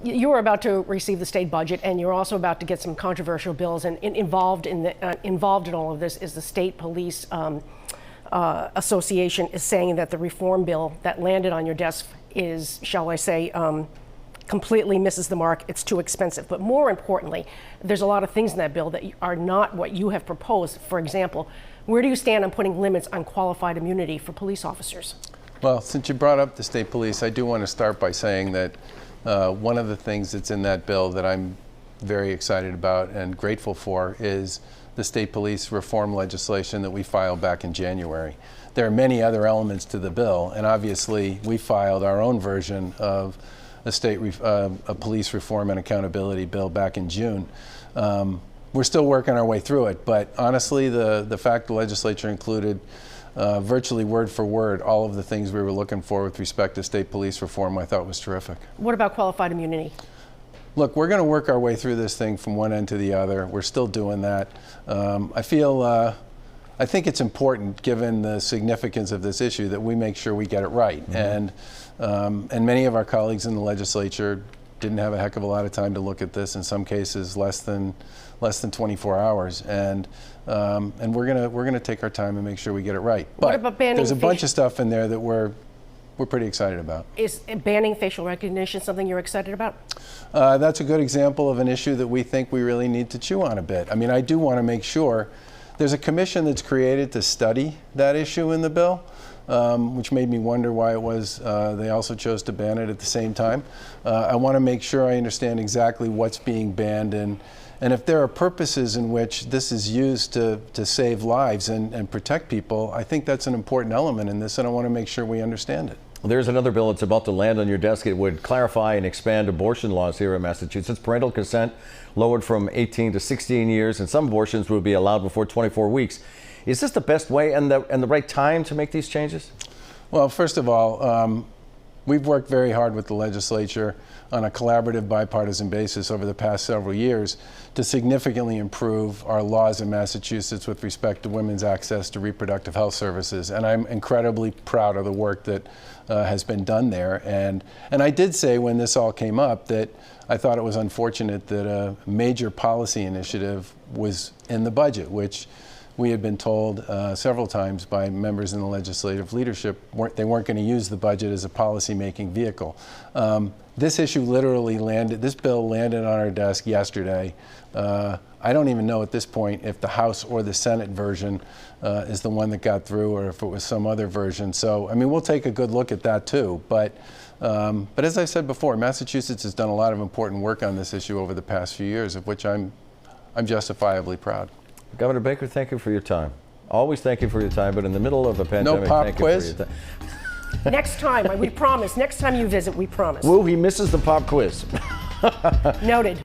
you are about to receive the state budget, and you're also about to get some controversial bills. And involved in all of this is the State Police Association is saying that the reform bill that landed on your desk is, shall I say, completely misses the mark. It's too expensive. But more importantly, there's a lot of things in that bill that are not what you have proposed. For example, where do you stand on putting limits on qualified immunity for police officers? Well, since you brought up the state police, I do want to start by saying that one of the things that's in that bill that I'm very excited about and grateful for is the state police reform legislation that we filed back in January. There are many other elements to the bill, and obviously we filed our own version of a police reform and accountability bill back in June. We're still working our way through it, but honestly, the fact the legislature included virtually word for word all of the things we were looking for with respect to state police reform, I thought was terrific. What about qualified immunity? Look, we're going to work our way through this thing from one end to the other. We're still doing that. I think it's important, given the significance of this issue, that we make sure we get it right. Mm-hmm. And many of our colleagues in the legislature didn't have a heck of a lot of time to look at this. In some cases, less than 24 hours. And we're gonna take our time and make sure we get it right. But what about banning there's a bunch of stuff in there that we're pretty excited about. Is banning facial recognition something you're excited about? That's a good example of an issue that we think we really need to chew on a bit. I mean, I do want to make sure there's a commission that's created to study that issue in the bill, which made me wonder why it was they also chose to ban it at the same time. I want to make sure I understand exactly what's being banned, and if there are purposes in which this is used to save lives and protect people, I think that's an important element in this, and I want to make sure we understand it. There's another bill that's about to land on your desk. It would clarify and expand abortion laws here in Massachusetts. Parental consent lowered from 18 to 16 years, and some abortions would be allowed before 24 weeks. Is this the best way and the right time to make these changes? Well, first of all, we've worked very hard with the legislature on a collaborative bipartisan basis over the past several years to significantly improve our laws in Massachusetts with respect to women's access to reproductive health services. And I'm incredibly proud of the work that has been done there. And I did say when this all came up that I thought it was unfortunate that a major policy initiative was in the budget, which we had been told several times by members in the legislative leadership they weren't going to use the budget as a policy-making vehicle. This issue literally landed, this bill landed on our desk yesterday. I don't even know at this point if the House or the Senate version is the one that got through or if it was some other version. So, I mean, we'll take a good look at that too. But as I said before, Massachusetts has done a lot of important work on this issue over the past few years, of which I'm justifiably proud. Governor Baker, thank you for your time. Always thank you for your time, but in the middle of a pandemic, no pop thank quiz? you for your time. Next time, we promise. Next time you visit, we promise. Woo, he misses the pop quiz. Noted.